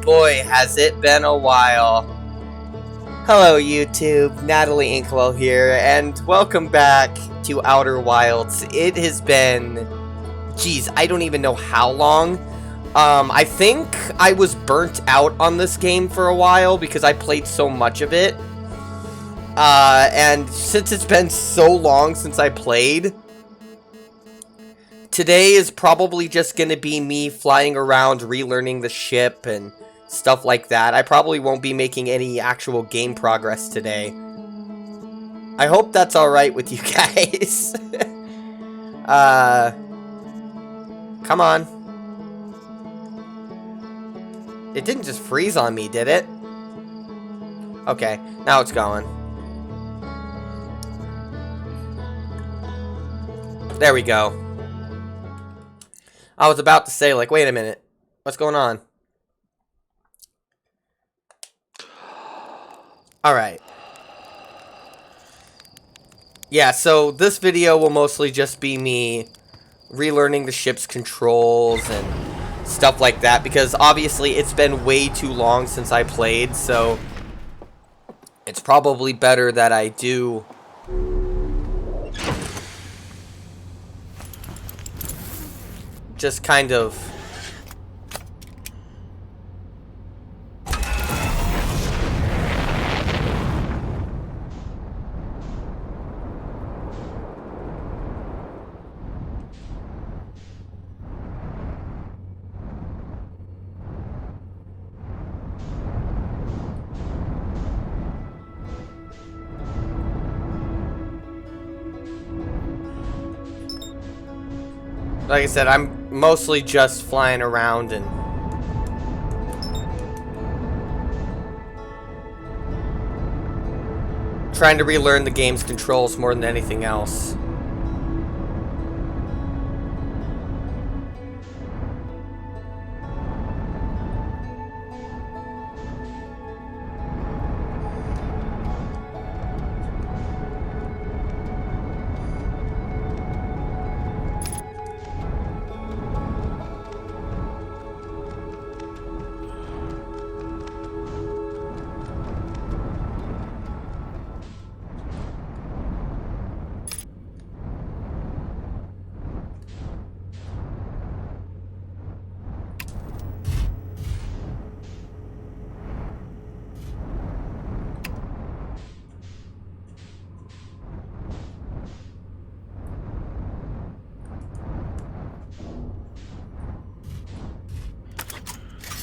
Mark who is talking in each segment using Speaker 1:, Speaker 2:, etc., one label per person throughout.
Speaker 1: boy, has it been a while. Hello YouTube, Natalie Inkwell here, and welcome back to Outer Wilds. It has been, geez, I don't even know how long. I think I was burnt out on this game for a while because I played so much of it. And since it's been so long since I played, today is probably just going to be me flying around, relearning the ship and stuff like that. I probably won't be making any actual game progress today. I hope that's alright with you guys. Come on. It didn't just freeze on me, did it? Okay, now it's going. There we go. I was about to say, like, wait a minute. What's going on? Alright. Yeah, so this video will mostly just be me relearning the ship's controls and stuff like that, because obviously it's been way too long since I played, so it's probably better that I do just kind of like I said, I'm mostly just flying around and trying to relearn the game's controls more than anything else.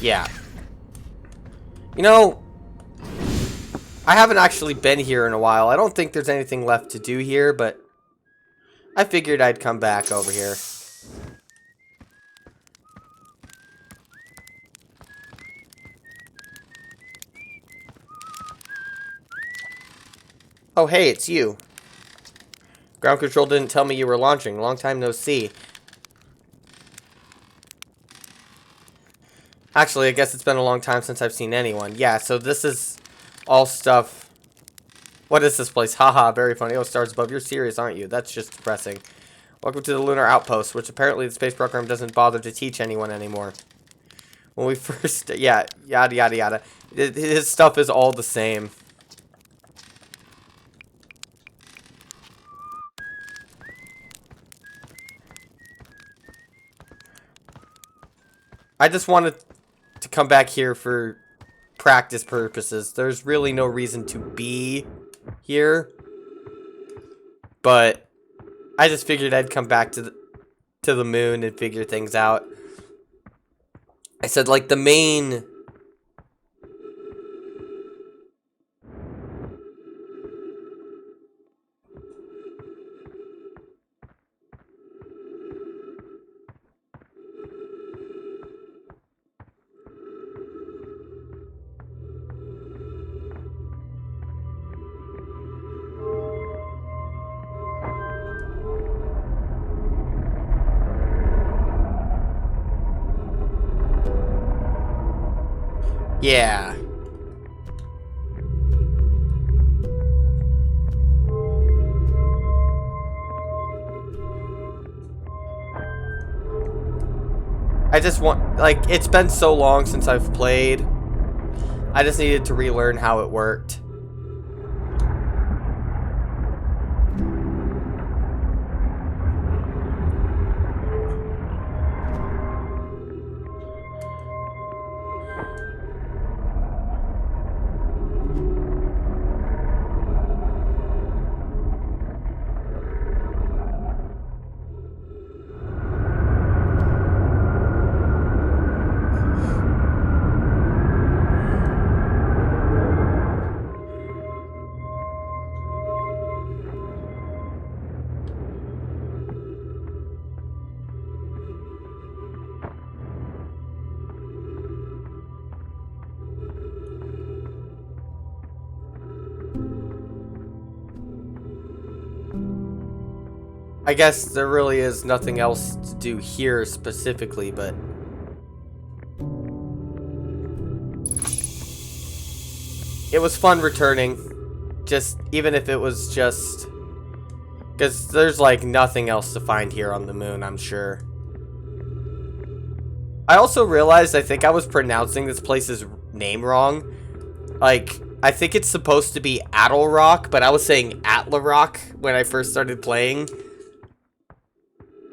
Speaker 1: Yeah. You know, I haven't actually been here in a while. I don't think there's anything left to do here, but I figured I'd come back over here. Oh, hey, it's you. Ground control didn't tell me you were launching. Long time no see. Actually, I guess it's been a long time since I've seen anyone. Yeah, so this is all stuff. What is this place? Haha, very funny. Oh, stars above. You're serious, aren't you? That's just depressing. Welcome to the Lunar Outpost, which apparently the space program doesn't bother to teach anyone anymore. When we first... Yeah, yada, yada, yada. His stuff is all the same. I just wanted to come back here for practice purposes. There's really no reason to be here, but I just figured I'd come back to the moon and figure things out. I said, like, the main yeah. I just want, like, it's been so long since I've played. I just needed to relearn how it worked. I guess there really is nothing else to do here specifically, but it was fun returning. Just, even if it was just, because there's like nothing else to find here on the moon, I'm sure. I also realized I think I was pronouncing this place's name wrong. Like, I think it's supposed to be Attle Rock, but I was saying Atla Rock when I first started playing.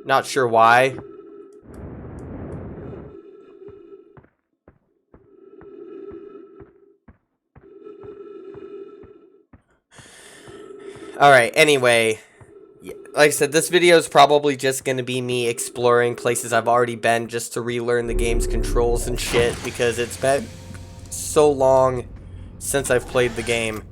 Speaker 1: Not sure why. Alright, anyway. Like I said, this video is probably just going to be me exploring places I've already been just to relearn the game's controls and shit, because it's been so long since I've played the game.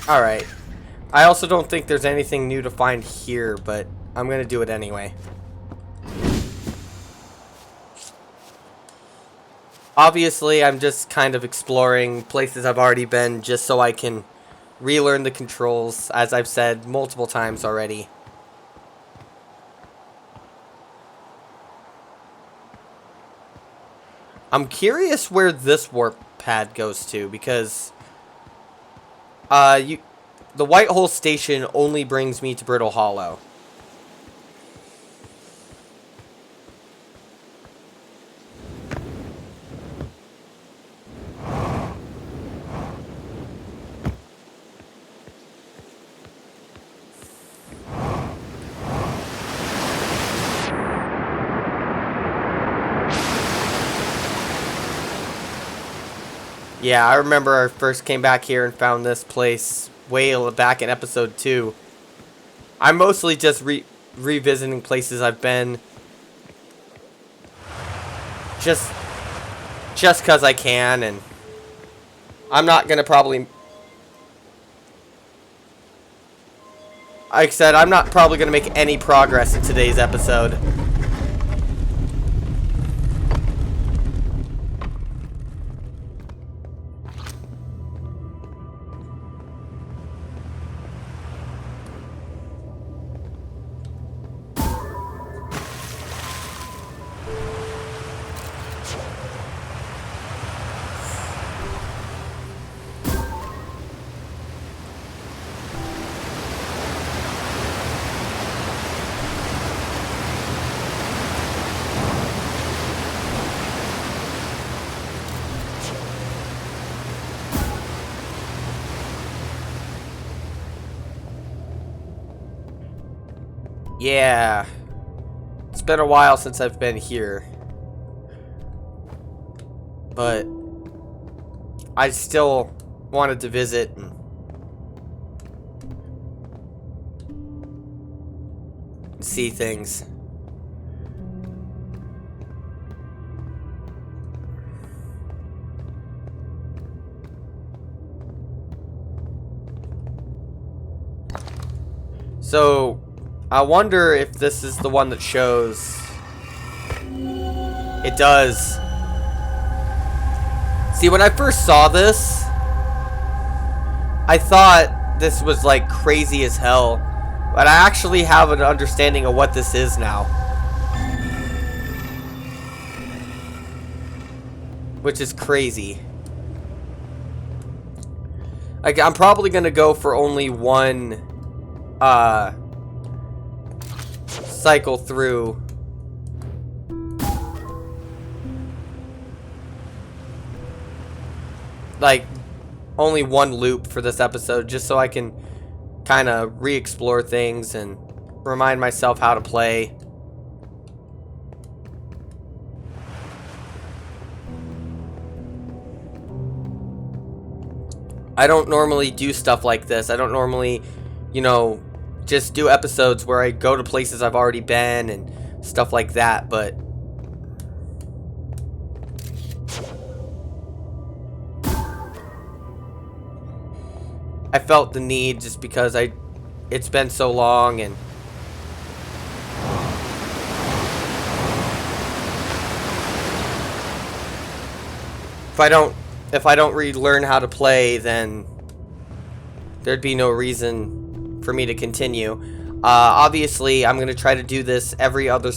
Speaker 1: Alright. I also don't think there's anything new to find here, but I'm gonna do it anyway. Obviously, I'm just kind of exploring places I've already been just so I can relearn the controls, as I've said multiple times already. I'm curious where this warp pad goes to, because the White Hole Station only brings me to Brittle Hollow. Yeah, I remember I first came back here and found this place way back in episode 2. I'm mostly just revisiting places I've been just because I can, and I'm not going to probably, like I said, I'm not probably going to make any progress in today's episode. Yeah, it's been a while since I've been here, but I still wanted to visit and see things. So I wonder if this is the one that shows. It does. See, when I first saw this, I thought this was like crazy as hell. But I actually have an understanding of what this is now. Which is crazy. Like, I'm probably gonna go for only one cycle through. Like, only one loop for this episode, just so I can kind of re-explore things and remind myself how to play. I don't normally do stuff like this. I don't normally, you know, just do episodes where I go to places I've already been and stuff like that, but I felt the need just because it's been so long, and if I don't relearn how to play, then there'd be no reason for me to continue. Obviously, I'm gonna try to do this every other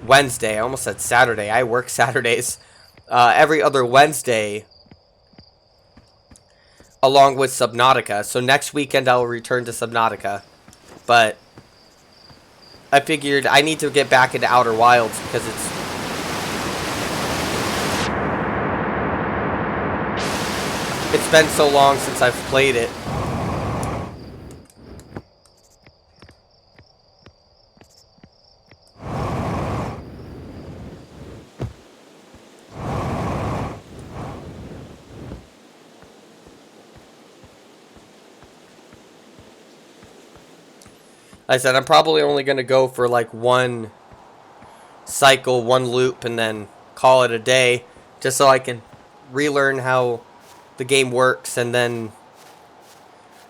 Speaker 1: Wednesday. I almost said Saturday. I work Saturdays. Every other Wednesday, along with Subnautica. So next weekend I'll return to Subnautica. But I figured I need to get back into Outer Wilds because it's been so long since I've played it. Like I said, I'm probably only going to go for like one cycle, one loop, and then call it a day, just so I can relearn how the game works, and then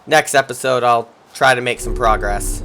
Speaker 1: next episode I'll try to make some progress.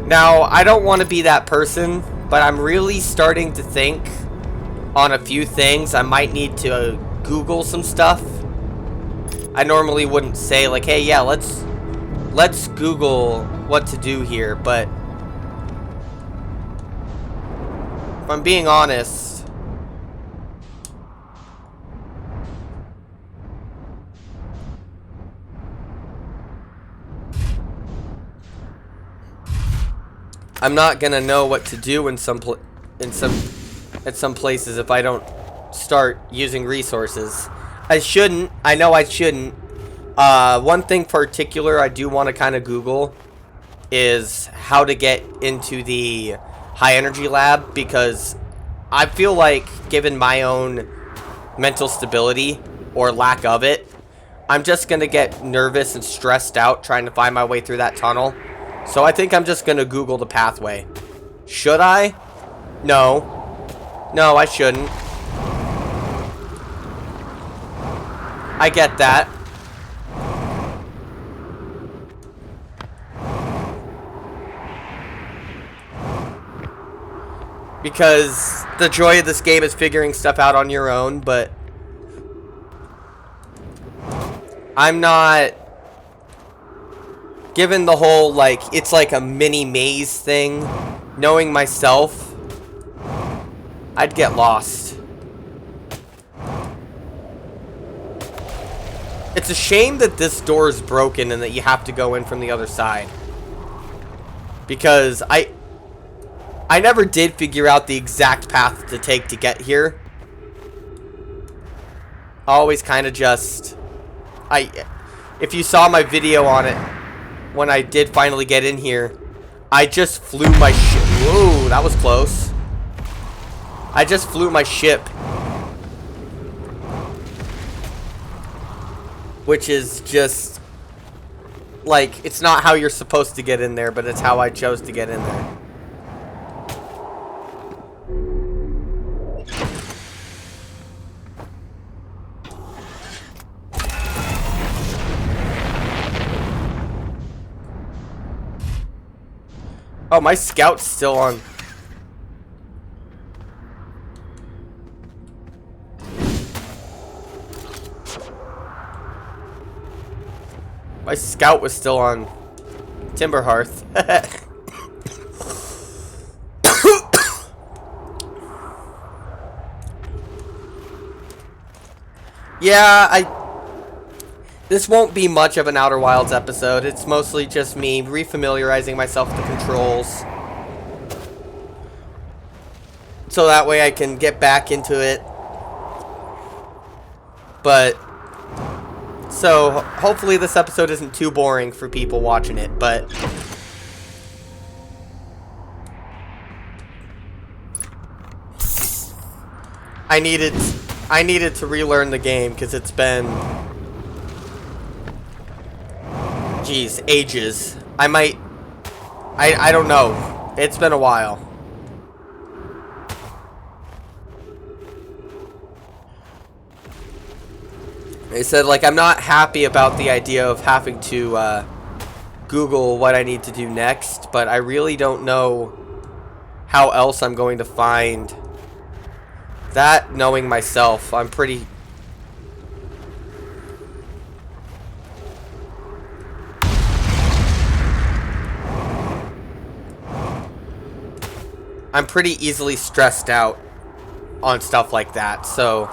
Speaker 1: Now, I don't want to be that person, but I'm really starting to think on a few things. I might need to Google some stuff. I normally wouldn't say like, hey, yeah, let's Google what to do here, but if I'm being honest, I'm not gonna know what to do in some places if I don't start using resources. I shouldn't. I know I shouldn't. One thing particular I do want to kind of Google is how to get into the high energy lab, because I feel like, given my own mental stability or lack of it, I'm just gonna get nervous and stressed out trying to find my way through that tunnel. So I think I'm just going to Google the pathway. Should I? No. No, I shouldn't. I get that. Because the joy of this game is figuring stuff out on your own, but I'm not... Given the whole, like, it's like a mini maze thing, knowing myself, I'd get lost. It's a shame that this door is broken and that you have to go in from the other side. Because I never did figure out the exact path to take to get here. Always kind of just... If you saw my video on it, when I did finally get in here, I just flew my ship. Whoa, that was close. I just flew my ship. Which is just... Like, it's not how you're supposed to get in there, but it's how I chose to get in there. Oh, my scout's still on. My scout was still on Timber Hearth. Yeah, this won't be much of an Outer Wilds episode. It's mostly just me refamiliarizing myself with the controls. So that way I can get back into it. But... So, hopefully this episode isn't too boring for people watching it, but... I needed to relearn the game, because it's been... Geez, ages. I don't know. It's been a while. They said, like, I'm not happy about the idea of having to Google what I need to do next, but I really don't know how else I'm going to find that, knowing myself. I'm pretty... I'm pretty easily stressed out on stuff like that, so...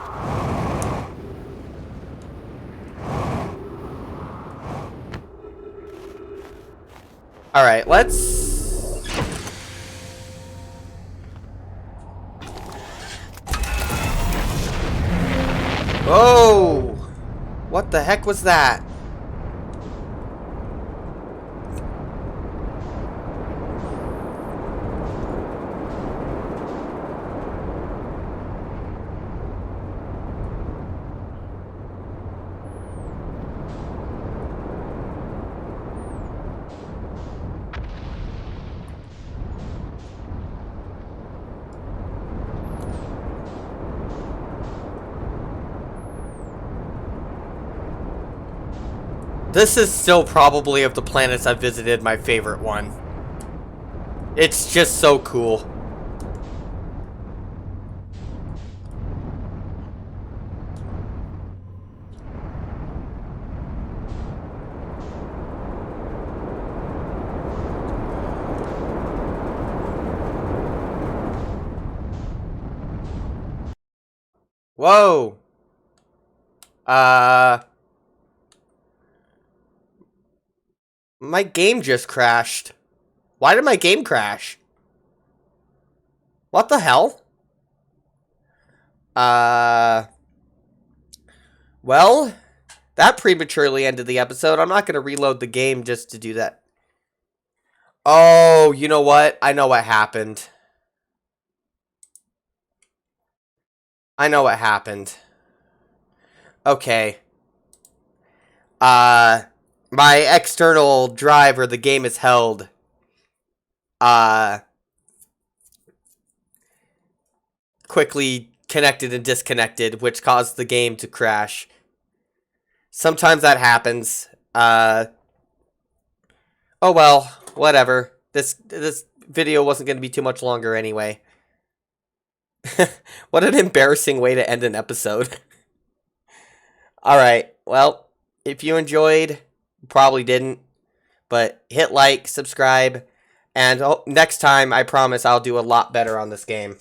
Speaker 1: Alright, let's... Whoa! What the heck was that? This is still probably, of the planets I've visited, my favorite one. It's just so cool. Whoa. My game just crashed. Why did my game crash? What the hell? Well, that prematurely ended the episode. I'm not going to reload the game just to do that. Oh, you know what? I know what happened. I know what happened. Okay. My external drive where the game is held, quickly connected and disconnected, which caused the game to crash. Sometimes that happens. Oh well, whatever. This video wasn't going to be too much longer anyway. What an embarrassing way to end an episode. Alright, well, If you enjoyed, probably didn't, but hit like, subscribe, and next time I promise I'll do a lot better on this game.